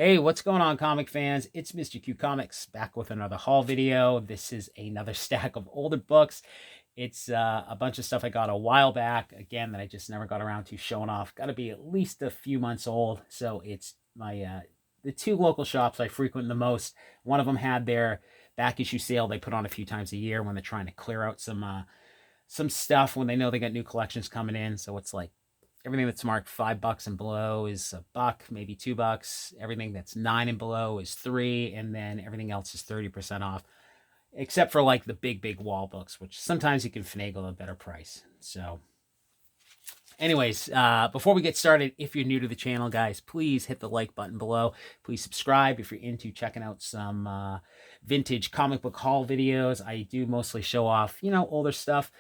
Hey, what's going on, comic fans? It's Mr. Q Comics back with another haul video. This is another stack of older books. It's a bunch of stuff I got a while back, again, that I just never got around to showing off. Got to be at least a few months old. So it's the two local shops I frequent the most. One of them had their back issue sale they put on a few times a year when they're trying to clear out some stuff when they know they got new collections coming in. So it's like everything that's marked $5 and below is a buck, maybe $2. Everything that's 9 and below is 3, and then everything else is 30% off, except for like the big wall books, which sometimes you can finagle a better price. So anyways, before we get started, if you're new to the channel, guys, please hit the like button below. Please subscribe if you're into checking out some vintage comic book haul videos. I do mostly show off, older stuff.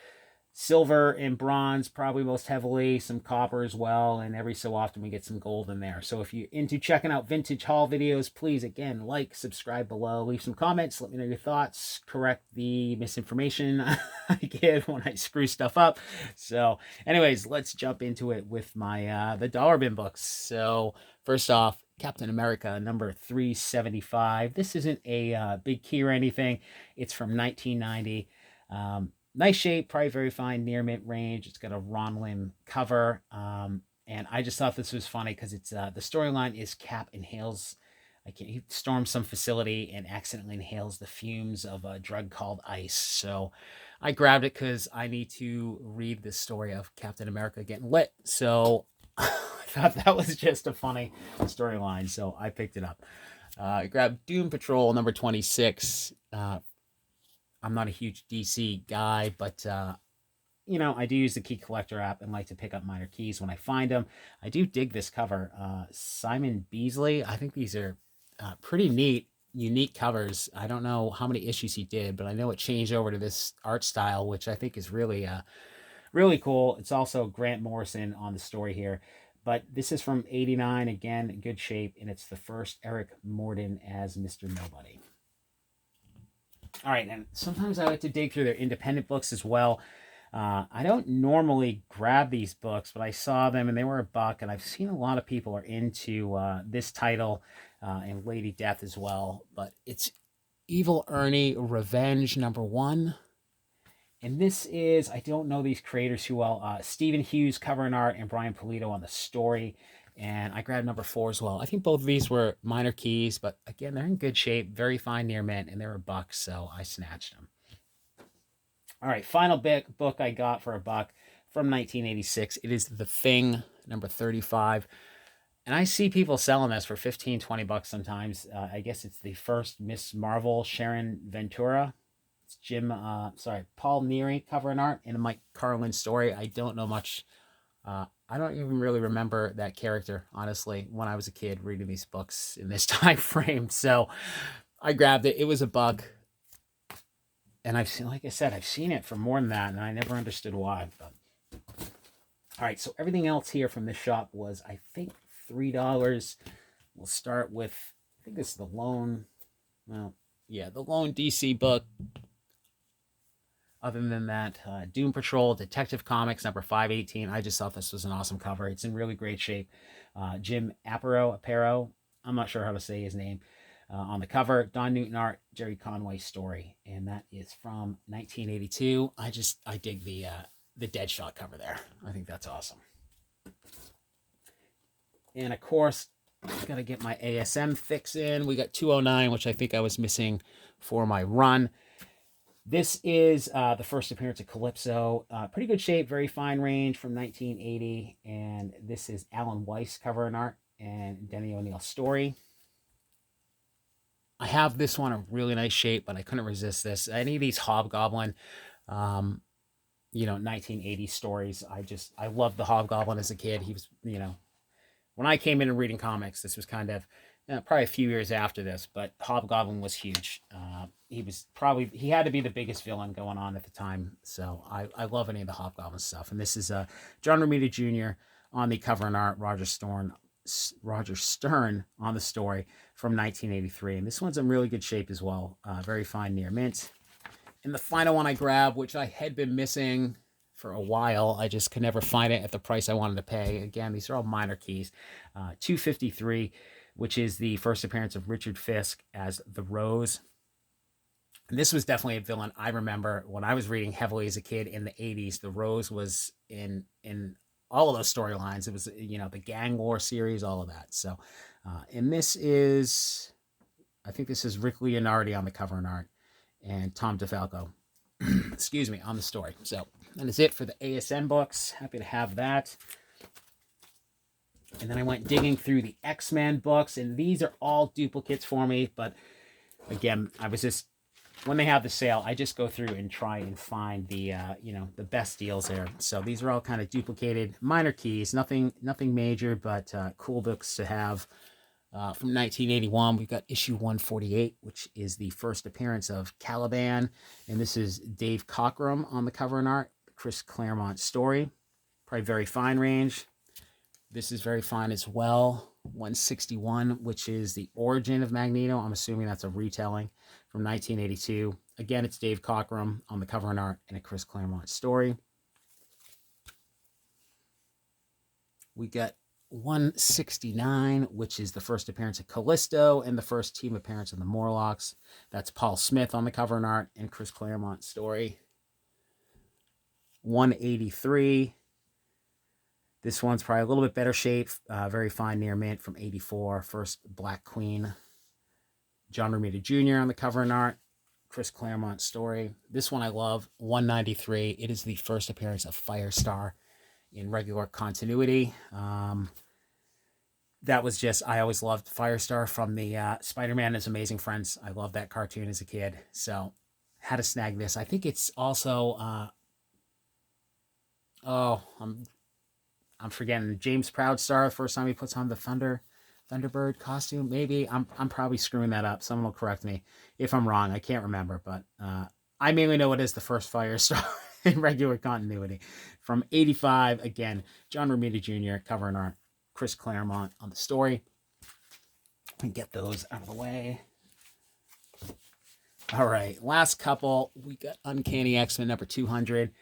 Silver and bronze, probably most heavily, some copper as well, and every so often we get some gold in there. So if you're into checking out vintage haul videos, please, again, like, subscribe below, leave some comments, let me know your thoughts, correct the misinformation I give when I screw stuff up. So anyways, let's jump into it with my the dollar bin books. So first off, Captain America number 375. This isn't a big key or anything. It's from 1990. Nice shape, probably very fine, near mint range. It's got a Ron Lim cover. And I just thought this was funny because it's the storyline is Cap inhales, he storms some facility and accidentally inhales the fumes of a drug called ice. So I grabbed it because I need to read the story of Captain America getting lit. So I thought that was just a funny storyline. So I picked it up. I grabbed Doom Patrol number 26. I'm not a huge DC guy, but I do use the Key Collector app and like to pick up minor keys when I find them. I do dig this cover. Simon Beasley. I think these are pretty neat, unique covers. I don't know how many issues he did, but I know it changed over to this art style, which I think is really, really cool. It's also Grant Morrison on the story here. But this is from '89, again, good shape, and it's the first Eric Morden as Mr. Nobody. All right, and sometimes I like to dig through their independent books as well. I don't normally grab these books, but I saw them and they were a buck, and I've seen a lot of people are into this title and Lady Death as well. But it's Evil Ernie Revenge number 1. And this is, I don't know these creators too well, Stephen Hughes cover and art and Brian Pulido on the story. And I grabbed number 4 as well. I think both of these were minor keys, but again, they're in good shape, very fine near mint, and they're a buck, so I snatched them. All right, final book I got for a buck from 1986. It is The Thing, number 35. And I see people selling this for 15, 20 bucks sometimes. I guess it's the first Miss Marvel Sharon Ventura. It's Paul Neary cover and art and a Mike Carlin story. I don't know much. I don't even really remember that character, honestly, when I was a kid reading these books in this time frame. So I grabbed it. It was a buck. And I've seen, like I said, I've seen it for more than that, and I never understood why. But all right, so everything else here from this shop was, I think, $3. We'll start with, I think this is the lone, well, yeah, the lone DC book. Other than that, Doom Patrol, Detective Comics, number 518. I just thought this was an awesome cover. It's in really great shape. Jim Aparo, I'm not sure how to say his name, on the cover. Don Newton art, Jerry Conway story. And that is from 1982. I dig the Deadshot cover there. I think that's awesome. And of course, got to get my ASM fix in. We got 209, which I think I was missing for my run. This is the first appearance of Calypso. Pretty good shape, very fine range from 1980. And this is Alan Weiss cover and art and Denny O'Neil story. I have this one in really nice shape, but I couldn't resist this. Any of these Hobgoblin, 1980 stories. I loved the Hobgoblin as a kid. He was, when I came in and reading comics, this was kind of probably a few years after this, but Hobgoblin was huge. He had to be the biggest villain going on at the time. So I love any of the Hobgoblin stuff. And this is John Romita Jr. on the cover and art, Roger Stern on the story from 1983. And this one's in really good shape as well. Very fine near mint. And the final one I grabbed, which I had been missing for a while, I just could never find it at the price I wanted to pay. Again, these are all minor keys. $2.53. which is the first appearance of Richard Fisk as the Rose. And this was definitely a villain I remember when I was reading heavily as a kid in the 80s. The Rose was in all of those storylines. It was, the gang war series, all of that. So, and this is, I think this is Rick Leonardi on the cover and art, and Tom DeFalco, excuse me, on the story. So that is it for the ASM books. Happy to have that. And then I went digging through the X-Men books, and these are all duplicates for me. But again, I was just, when they have the sale, I just go through and try and find the, the best deals there. So these are all kind of duplicated, minor keys, nothing major, but cool books to have. From 1981, we've got issue 148, which is the first appearance of Caliban. And this is Dave Cockrum on the cover and art, Chris Claremont story. Probably very fine range. This is very fine as well. 161, which is the origin of Magneto. I'm assuming that's a retelling from 1982. Again, it's Dave Cockrum on the cover and art and a Chris Claremont story. We got 169, which is the first appearance of Callisto and the first team appearance of the Morlocks. That's Paul Smith on the cover and art and Chris Claremont story. 183. This one's probably a little bit better shape. Very fine near mint from 84. First Black Queen. John Romita Jr. on the cover and art. Chris Claremont story. This one I love. 193. It is the first appearance of Firestar in regular continuity. That was just, I always loved Firestar from the Spider-Man and His Amazing Friends. I loved that cartoon as a kid. So had to snag this. I think it's also, I'm forgetting, James Proudstar, the first time he puts on the Thunderbird costume, maybe. I'm probably screwing that up. Someone will correct me if I'm wrong. I can't remember, but I mainly know it is the first Firestar in regular continuity. From 85, again, John Romita Jr., cover and art, Chris Claremont on the story. And get those out of the way. All right, last couple. We got Uncanny X-Men number 200,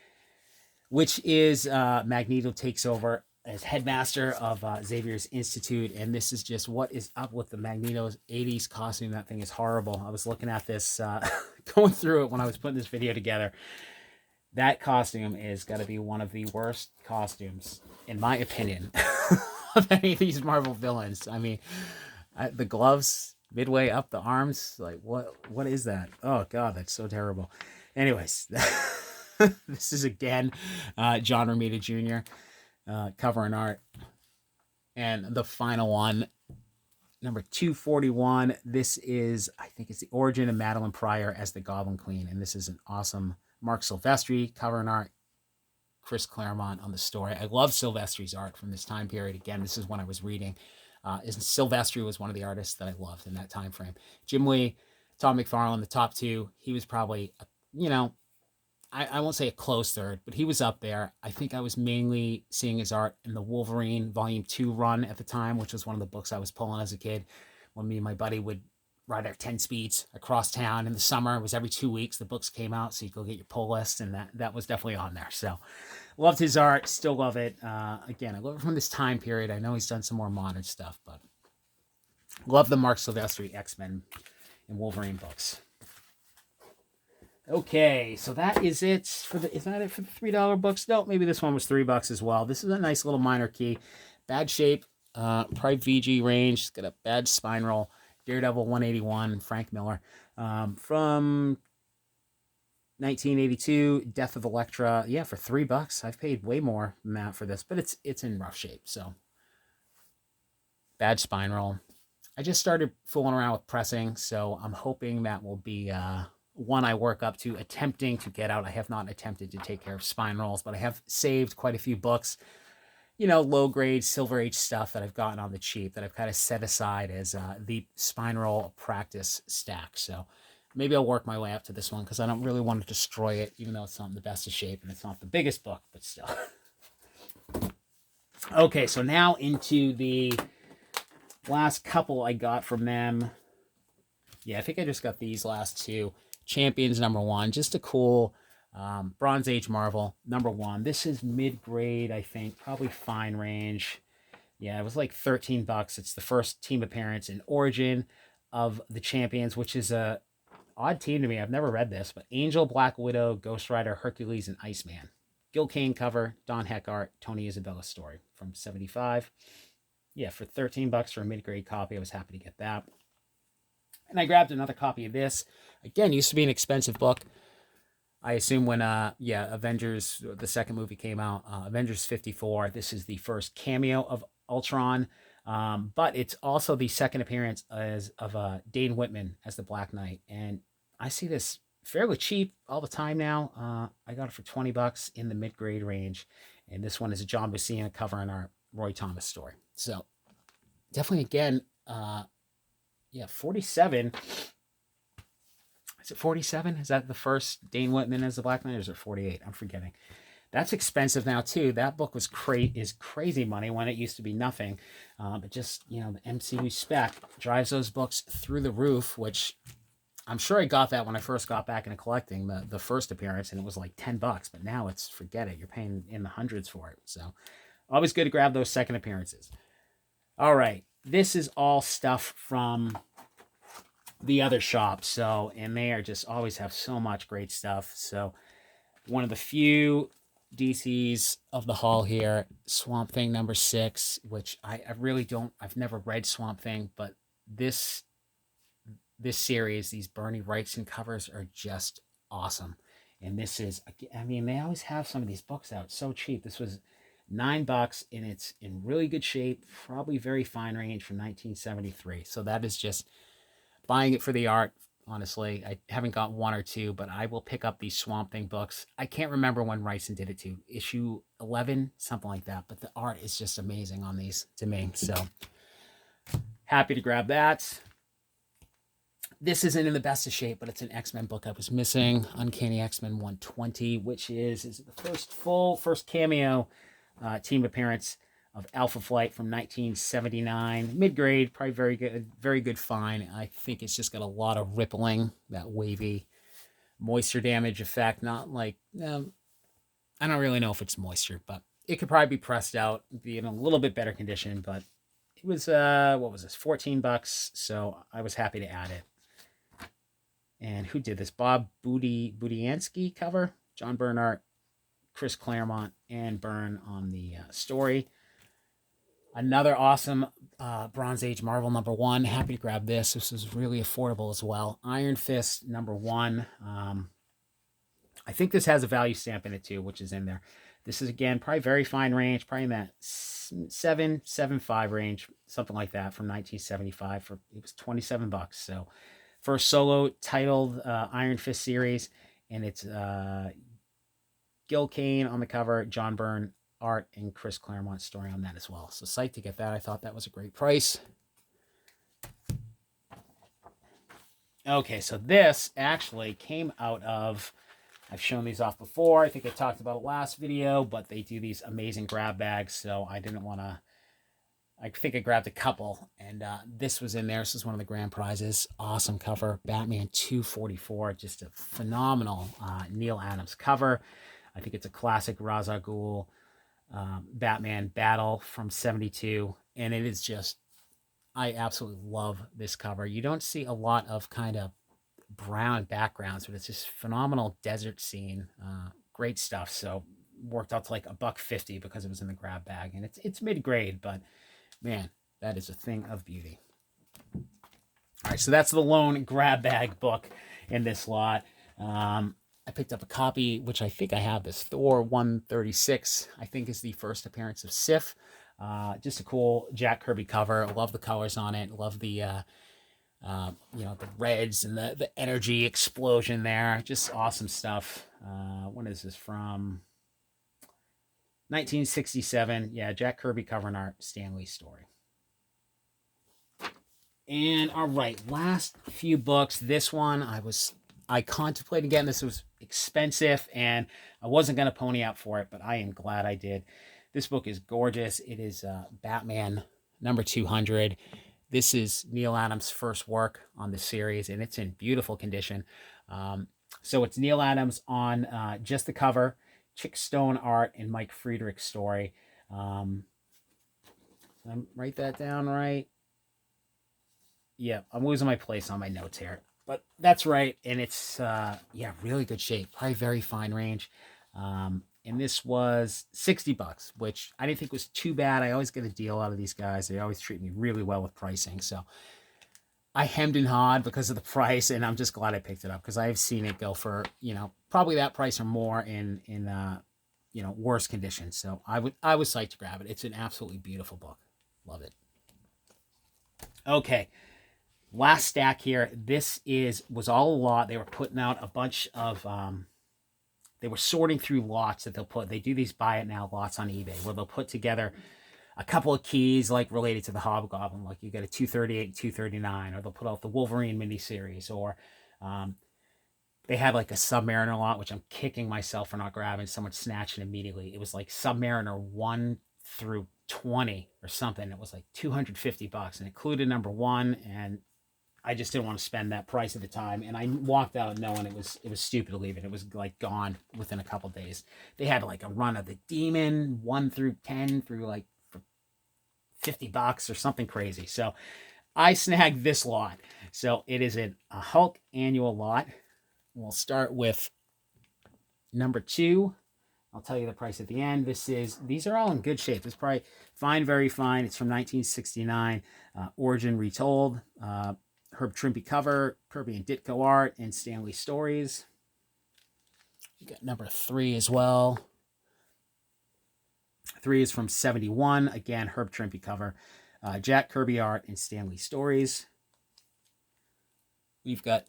which is Magneto takes over as headmaster of Xavier's Institute. And this is just what is up with the Magneto's 80s costume. That thing is horrible. I was looking at this, going through it when I was putting this video together. That costume is got to be one of the worst costumes, in my opinion, of any of these Marvel villains. I mean, the gloves midway up the arms, like what is that? Oh God, that's so terrible. Anyways, this is again John Romita Jr. Cover and art, and the final one, number 241. This is, I think it's the origin of Madeline Pryor as the Goblin Queen, and this is an awesome Mark Silvestri cover and art, Chris Claremont on the story. I love Silvestri's art from this time period. Again, this is when I was reading. Silvestri was one of the artists that I loved in that time frame. Jim Lee, Tom McFarlane, the top two. He was probably, I won't say a close third, but he was up there. I think I was mainly seeing his art in the Wolverine Volume 2 run at the time, which was one of the books I was pulling as a kid when me and my buddy would ride our 10 speeds across town in the summer. It was every 2 weeks the books came out, so you go get your pull list, and that was definitely on there. So loved his art, still love it. Again, I love it from this time period. I know he's done some more modern stuff, but love the Mark Silvestri X-Men and Wolverine books. Okay, so that is it for the, is that it for the $3 books? No, maybe this one was $3 as well. This is a nice little minor key. Bad shape, probably VG range. It's got a bad spine roll. Daredevil 181, Frank Miller. From 1982, Death of Elektra. Yeah, for $3. I've paid way more than that for this, but it's in rough shape, so. Bad spine roll. I just started fooling around with pressing, so I'm hoping that will be one I work up to, attempting to get out. I have not attempted to take care of spine rolls, but I have saved quite a few books, low grade Silver Age stuff that I've gotten on the cheap that I've kind of set aside as the spine roll practice stack. So maybe I'll work my way up to this one because I don't really want to destroy it, even though it's not in the best of shape and it's not the biggest book, but still. Okay, so now into the last couple I got from them. Yeah, I think I just got these last two. Champions number 1, just a cool Bronze Age Marvel number 1. This is mid-grade, I think, probably fine range. Yeah, it was like 13 bucks. It's the first team appearance in Origin of the Champions, which is a odd team to me. I've never read this, but Angel, Black Widow, Ghost Rider, Hercules, and Iceman. Gil Kane cover, Don Heck art, Tony Isabella story from 75. Yeah, for 13 bucks for a mid-grade copy, I was happy to get that. And I grabbed another copy of this. Again, used to be an expensive book. I assume when Avengers, the second movie came out, Avengers 54, this is the first cameo of Ultron. But it's also the second appearance of Dane Whitman as the Black Knight. And I see this fairly cheap all the time now. I got it for 20 bucks in the mid-grade range. And this one is a John Buscema cover in our Roy Thomas story. So definitely, again, 47. Is it 47? Is that the first Dane Whitman as the Black Knight, or is it 48? I'm forgetting. That's expensive now too. That book was crazy money when it used to be nothing. But just, the MCU spec drives those books through the roof, which I'm sure I got that when I first got back into collecting the first appearance, and it was like 10 bucks. But now it's, forget it. You're paying in the hundreds for it. So always good to grab those second appearances. All right. This is all stuff from the other shops. So, and they are just always have so much great stuff. So one of the few DCs of the haul here, Swamp Thing number 6, which I really don't, I've never read Swamp Thing, but this series, these Bernie Wrightson covers are just awesome. And this is, I mean, they always have some of these books out so cheap. This was $9 and it's in really good shape, probably very fine range from 1973. So that is just buying it for the art. Honestly, I haven't got one or two, but I will pick up these Swamp Thing books. I can't remember when Wrightson did it to, issue 11, something like that. But the art is just amazing on these to me. So happy to grab that. This isn't in the best of shape, but it's an X-Men book I was missing. Uncanny X-Men 120, which is the first cameo team appearance of Alpha Flight from 1979. Mid-grade, probably very good fine. I think it's just got a lot of rippling, that wavy moisture damage effect. Not like, I don't really know if it's moisture, but it could probably be pressed out, be in a little bit better condition, but it was, what was this, 14 bucks, so I was happy to add it. And who did this? Bob Budiansky cover, John Byrne art, Chris Claremont, and Byrne on the story. Another awesome Bronze Age Marvel number 1. Happy to grab this. This is really affordable as well. Iron Fist number 1. I think this has a value stamp in it too, which is in there. This is, again, probably very fine range, probably in that 7.75 range, something like that, from 1975. It was 27 bucks. So first solo titled Iron Fist series, and it's Gil Kane on the cover, John Byrne art, and Chris Claremont story on that as well. So psyched to get that. I thought that was a great price. Okay, so this actually came out of, I've shown these off before. I think I talked about it last video, but they do these amazing grab bags, so I didn't want to, I think I grabbed a couple, and this was in there. This is one of the grand prizes. Awesome cover. Batman 244, just a phenomenal Neal Adams cover. I think it's a classic Ra's al Ghul Batman battle from 72, and it is just, I absolutely love this cover. You don't see a lot of kind of brown backgrounds, but it's just phenomenal desert scene. Great stuff. So worked out to like $1.50 because it was in the grab bag, and it's mid-grade, but man, that is a thing of beauty. All right, so that's the lone grab bag book in this lot. I picked up a copy, which I think I have this, Thor 136, I think is the first appearance of Sif. Just a cool Jack Kirby cover. I love the colors on it. Love the, the reds and the energy explosion there. Just awesome stuff. When is this from? 1967. Yeah, Jack Kirby covering our Stan Lee story. And all right, last few books. This one I contemplated again. This was expensive and I wasn't going to pony out for it, but I am glad I did. This book is gorgeous. It is Batman number 200. This is Neal Adams' first work on the series, and it's in beautiful condition. So it's Neal Adams on just the cover, Chick Stone art, and Mike Friedrich's story. Did I write that down right? Yeah, I'm losing my place on my notes here. But that's right. And it's, yeah, really good shape. Probably very fine range. And this was $60, which I didn't think was too bad. I always get a deal out of these guys. They always treat me really well with pricing. So I hemmed and hawed because of the price, and I'm just glad I picked it up because I've seen it go for, probably that price or more in worse conditions. So I was psyched to grab it. It's an absolutely beautiful book. Love it. Okay. Last stack here. This was all a lot. They were putting out a bunch of, they were sorting through lots that they do these buy it now lots on eBay where they'll put together a couple of keys like related to the Hobgoblin, like you get a 238 and 239, or they'll put out the Wolverine miniseries, or they had like a Submariner lot, which I'm kicking myself for not grabbing. Someone snatched it immediately. It was like Submariner 1 through 20 or something. It was like $250 and included number 1, and I just didn't want to spend that price at the time, and I walked out knowing it was stupid to leave it. It was like gone within a couple days. They had like a run of the Demon 1 through 10 through like for $50 or something crazy. So I snagged this lot. So it is a Hulk annual lot. We'll start with number 2. I'll tell you the price at the end. These are all in good shape. It's probably fine, very fine. It's from 1969. Origin Retold. Herb Trimpe cover, Kirby and Ditko art, and Stanley Stories. We got number 3 as well. 3 is from 71. Again, Herb Trimpe cover, Jack Kirby art, and Stanley Stories. We've got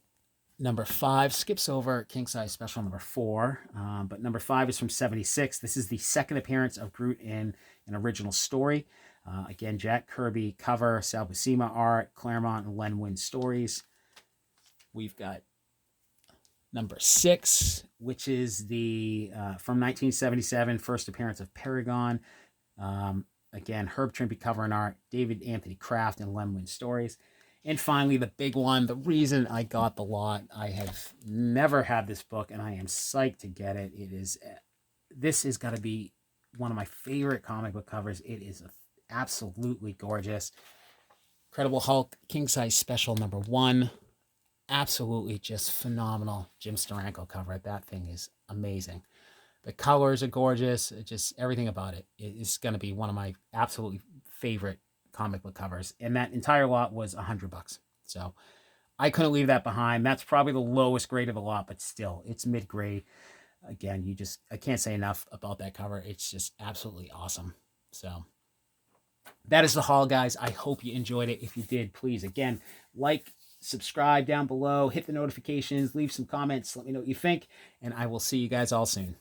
number 5, skips over king size special number 4, but number 5 is from 76. This is the second appearance of Groot in an original story. Again, Jack Kirby cover, Sal Buscema art, Claremont and Len Wein stories. We've got number 6, which is the from 1977 first appearance of Paragon. Again, Herb Trimpe cover and art, David Anthony Kraft and Len Wein stories. And finally, the big one, the reason I got the lot, I have never had this book, and I am psyched to get it. This is got to be one of my favorite comic book covers. It is absolutely gorgeous. Incredible Hulk King Size Special number 1. Absolutely just phenomenal Jim Steranko cover. That thing is amazing. The colors are gorgeous. Just everything about it. It's going to be one of my absolutely favorite comic book covers. And that entire lot was $100. So I couldn't leave that behind. That's probably the lowest grade of the lot, but still, it's mid-grade. Again, I can't say enough about that cover. It's just absolutely awesome. So that is the haul, guys. I hope you enjoyed it. If you did, please, again, like, subscribe down below, hit the notifications, leave some comments, let me know what you think, and I will see you guys all soon.